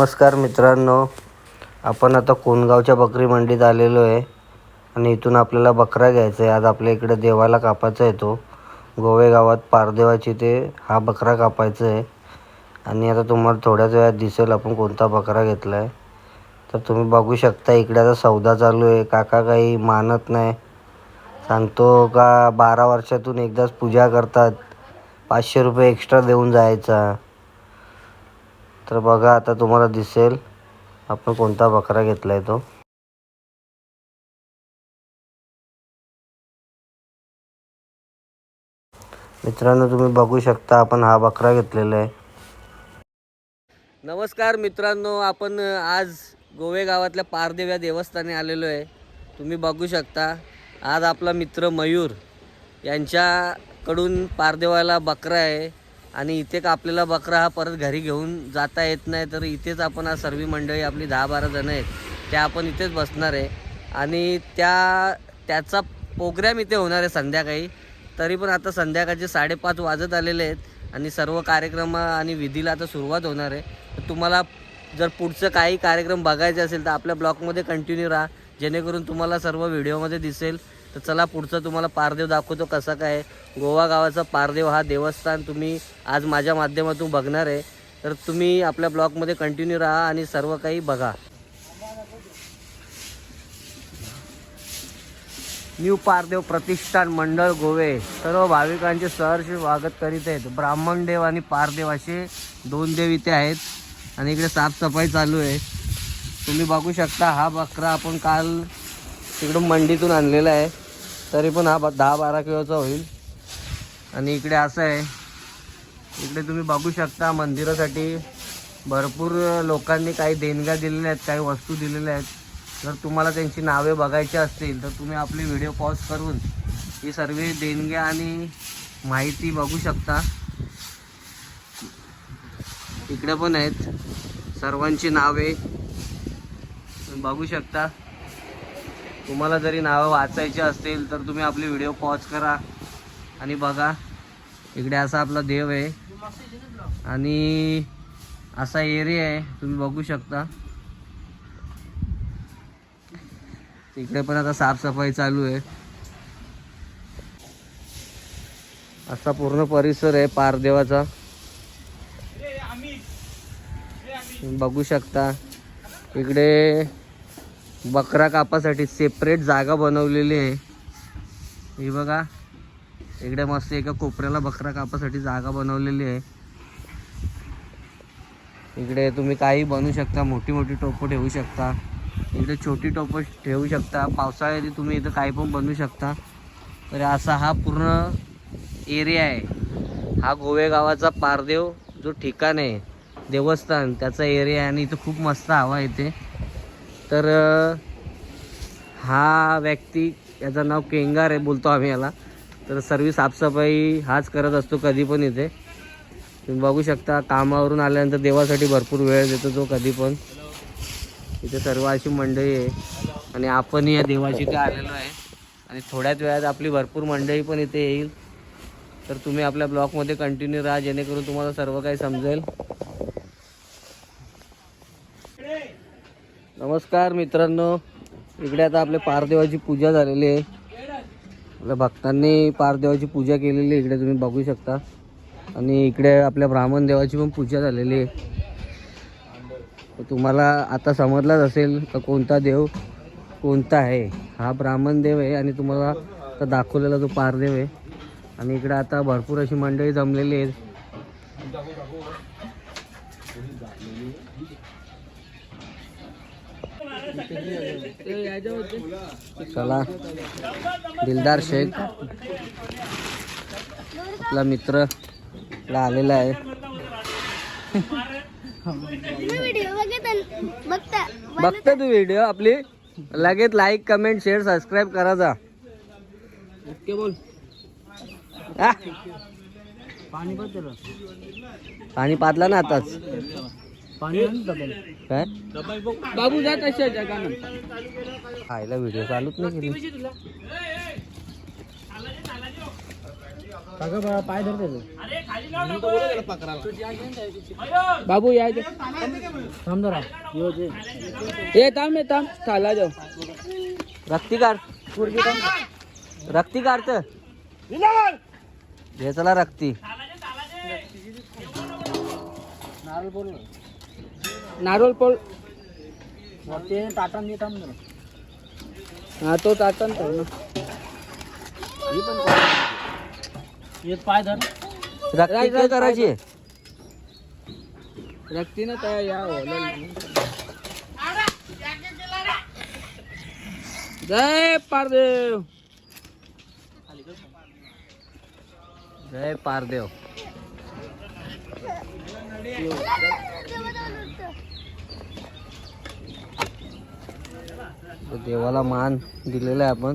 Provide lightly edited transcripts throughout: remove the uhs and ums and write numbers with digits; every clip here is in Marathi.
नमस्कार मित्रांनो, आपण आता कोणगावच्या बकरी मंडीत आलेलो आहे आणि इथून आपल्याला बकरा घ्यायचा आहे। आज आपल्या इकडे देवाला कापायचा आहे तो गोवे गावात पारदेवाची ते हा बकरा कापायचा आहे आणि आता तुम्हाला थोड्याच वेळात दिसेल आपण कोणता बकरा घेतला आहे। तर तुम्ही बघू शकता इकडे आता सौदा चालू आहे। काका काही मानत नाही, सांगतो का 12 वर्षातून एकदाच पूजा करतात, 500 रुपये एक्स्ट्रा देऊन जायचा। तर बघा आता तुम्हाला दिसेल आपण कोणता बकरा घेतलाय तो। मित्रांनो तुम्ही बघू शकता आपण हा बकरा घेतलेला आहे। नमस्कार मित्रांनो, आपण आज गोवे गावातल्या पारदेव या देवस्थानी आलेलो आहे। तुम्ही बघू शकता आज आपला मित्र मयूर यांच्याकडून पारदेवाला बकरा आहे आणि इथे आपल्याला बकरा हा परत घरी घेऊन जाता येत नाही, तर इथेच आपण आज सर्व मंडळी आपली 10-12 जण आहेत ते आपण इथेच बसणार आहे आणि त्याचा प्रोग्राम इथे होणार आहे संध्याकाळी। तरी पण आता संध्याकाळचे 5:30 वाजत आलेले आहेत आणि सर्व कार्यक्रम आणि विधीला आता सुरुवात होणार आहे। तर तुम्हाला जर पुढचं काही कार्यक्रम बघायचे असेल तर आपल्या ब्लॉगमध्ये कंटिन्यू राहा, जेणेकरून तुम्हाला सर्व व्हिडिओमध्ये दिसेल। तर चला पुढचं तुम्हाला पारदेव दाखवतो कसा काय। गोवा गावाचा पारदेव हा देवस्थान तुम्ही आज माझ्या माध्यमातून बघणार आहे, तर तुम्ही आपल्या ब्लॉगमध्ये कंटिन्यू राहा आणि सर्व काही बघा। न्यू पारदेव प्रतिष्ठान मंडळ गोवे सर्व भाविकांचे सहर्ष स्वागत करीत आहेत। ब्राह्मण देव आणि पारदेव असे 2 देव इथे आहेत आणि इकडे साफसफाई चालू आहे। तुम्ही बघू शकता हा बकरा आपण काल तिकडून मंडीतून आणलेला आहे, तरी पण हा 10-12 किलोचा होईल। आणि इकडे असं आहे, इकडे तुम्ही बघू शकता मंदिरासाठी भरपूर लोकांनी काही देणग्या दिलेल्या आहेत, काही वस्तू दिलेल्या आहेत। जर तुम्हाला त्यांची नावे बघायची असतील तर तुम्ही आपली व्हिडिओ पॉज करून ही सर्व देणग्या आणि माहिती बघू शकता। इकडे पण आहेत सर्वांची नावे बघू शकता। तुम्हाला जरी नावं वाचायची असतील तर तुम्ही आपली व्हिडिओ पॉज करा आणि बघा। इकडे असा आपला देव आहे आणि असा एरिया आहे तुम्ही बघू शकता। इकडे पण आता साफसफाई चालू आहे। असा पूर्ण परिसर आहे पारदेवाचा बघू शकता। इकडे बकरा कापासाठी सेपरेट जागा बनवलेली आहे, ही बघा। इकडे मस्त एका कोपऱ्याला बकरा कापासाठी जागा बनवलेली आहे। इकडे तुम्ही काही बनवू शकता, मोठी मोठी टोपं ठेवू शकता, इकडे छोटी टोपं ठेवू शकता। पावसाळ्यात तुम्ही इथं काही पण बनवू शकता। तर असा हा पूर्ण एरिया आहे। हा गोवे गावाचा पारदेव जो ठिकाण आहे देवस्थान त्याचा एरिया आहे आणि इथं खूप मस्त हवा येते। तर हा व्यक्ती याचं नाव केंगार आहे बोलतो आम्ही याला, तर सर्व साफसफाई हाच करत असतो कधी पण इथे। तुम्ही बघू शकता कामावरून आल्यानंतर देवासाठी भरपूर वेळ देतो तो कधी पण। इथे सर्व अशी मंडळी आहे आणि आपण या देवाची इथे आलेलो आहे आणि थोड्याच वेळात आपली भरपूर मंडळी पण इथे येईल। तर तुम्ही आपल्या ब्लॉगमध्ये कंटिन्यू राहा, जेणेकरून तुम्हाला सर्व काही समजेल। नमस्कार मित्रांनो, इकडे आता आपल्या पारदेवाची पूजा झालेली आहे। आपल्या भक्तांनी पारदेवाची पूजा केलेली आहे, इकडे तुम्ही बघू शकता। आणि इकडे आपल्या ब्राह्मण देवाची पण पूजा झालेली आहे। तुम्हाला आता समजलाच असेल तर कोणता देव कोणता आहे। हा ब्राह्मण देव आहे आणि तुम्हाला आता दाखवलेला तो पारदेव आहे। आणि इकडे आता भरपूर अशी मंडळी जमलेली आहेत। चला, दिलदार शेख आपला मित्र इकडे आलेला आहे। बघता तू व्हिडिओ आपली, लगेच लाईक कमेंट शेअर सबस्क्राईब करायचा। ओके बोल। पाणी पाजला ना आताच काय बाबू जात अशा खायला व्हिडिओ चालूच नाही केली। पाय धरते बाबू यायचे थांब जरा ये थांब चाला जाऊ रक्ती काढ रक्ती काढत हे चला रक्ती नारळ पोल ते ताटण देत हा तो ताटण तर ना पाय धर रक्ती काय करायची रक्तीनं काय या जय पारदेव जय पारदेव देवाला मान दिलेला आहे आपण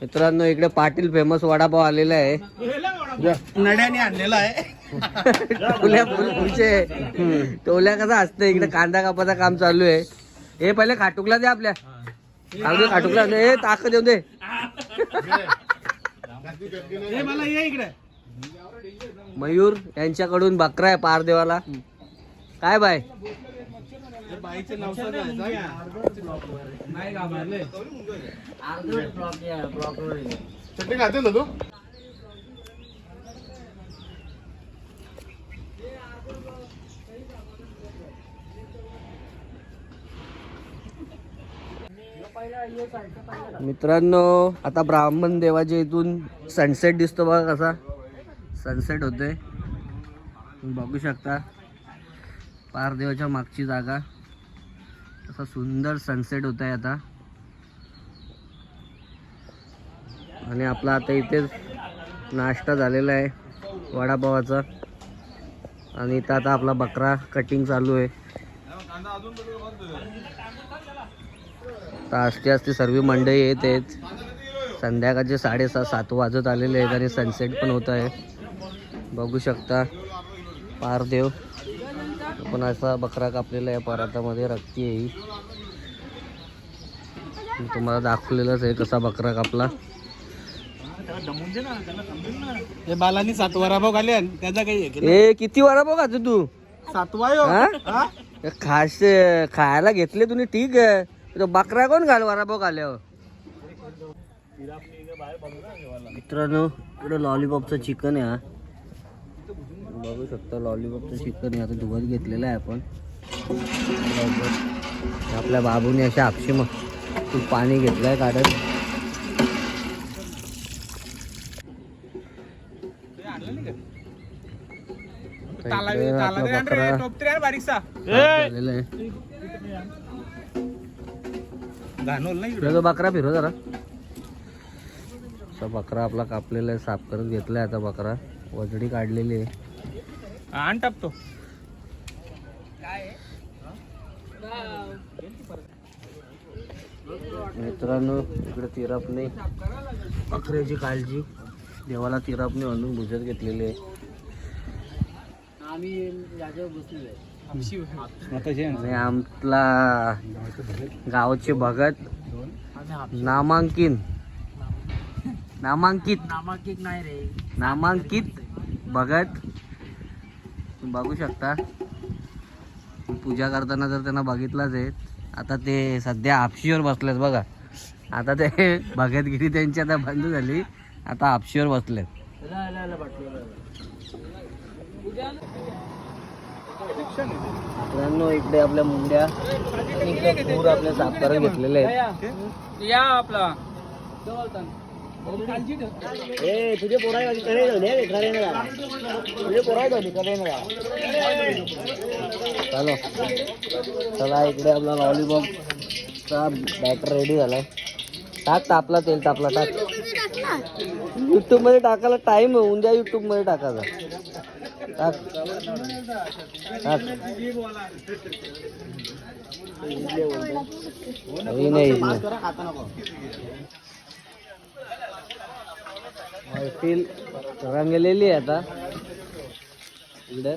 मित्रांनो इकडे पाटील फेमस वडापाव आलेला आहे नड्याने आणलेला आहे टोल्या कसा असतं इकडे कांदा कापाचा काम चालू आहे हे पहिले खाटुकला दे आपल्या खाटुकला दे ताक देऊ दे मला ये इकडे मयूर यांच्याकडून बकरा आहे पारदेवाला काय बाय चटणी खाते ना तू मित्रांनो आता ब्राह्मण देवाच्या इथून सनसेट दिसतो बघा कसा सनसेट होतोय बघू शकता पारदेवाच्या मागची जागा असा सुंदर सनसेट होत आहे आता आणि आपला आता इथेच नाश्ता झालेला आहे वडापावाचा आणि इथं आता आपला बकरा कटिंग चालू आहे तर असते सर्व मंडळी येत आहेत संध्याकाळचे 6:30-7 वाजत आलेले आहेत आणि सनसेट पण होत आहे बघू शकता पारदेव पण असा बकरा कापलेला आहे परातामध्ये रक्ती येईल मी तुम्हाला दाखवलेलंच आहे कसा बकरा कापला हे बालांनी 7 वडापाव खाले त्याचा काही ए किती वडापाव खातो तू 7 खास खायला घेतले तुम्ही ठीक आहे तो बकरा कोण घाल वडापाव खाल्यावर मित्रांनो इकडे लॉलीपॉपचं चिकन आहे हा बघू शकता लॉलीपॉपचं चिकन आहे आता धुवत घेतलेलं आहे आपण आपल्या बाबूने अशा हापशी मग तू पाणी घेतलंय काढत बकरा फिरो जरा बकरा आपला कापलेला आहे साफ करत घेतलाय आता बकरा वजडी काढलेली आहे आण टाकतो मित्रांनो इकडे तिरापणे बकऱ्याची काळजी देवाला तिरापणे आणून भुजत घेतलेली आहे आणि आमला गावचे भगत नामांकित भगत बघू शकता पूजा करताना जर त्यांना बघितलंच आहे आता ते सध्या हापशीवर बसलेत बघा आता ते भगतगिरी त्यांची आता बंद झाली आता हापशीवर बसलेत मित्रांनो इकडे आपल्या मुंड्या आणि इकडे पूर आपल्या साफ करून घेतलेले आहेत या आपला तुझे पोराय चलो चला इकडे आपला लॉलीपॉपचा बॅटर रेडी झालाय टाक तापला तेल तापला टाक युट्यूब मध्ये टाकायला टाइम आहे, उद्या युट्यूब मध्ये टाकायचा. टाक. टाक. नाही, नाही. मैफिल रंगलेली आहे आता इकडे.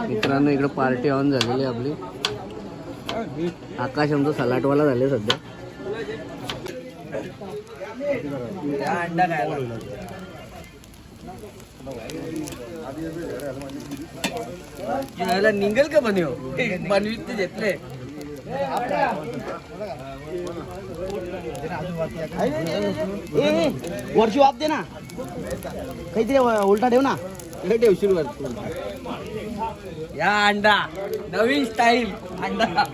मित्रांनो इकडे पार्टी ऑन झालेली आहे आपली. आकाश आमचा सलाटवाला झाले सध्या. अंडा खायला निघेल का बनव बनवीत ते घेतले. वरची वाप दे ना, काहीतरी उलटा ठेव ना. ठेवशील वर या अंडा नवीन स्टाईल अंडा.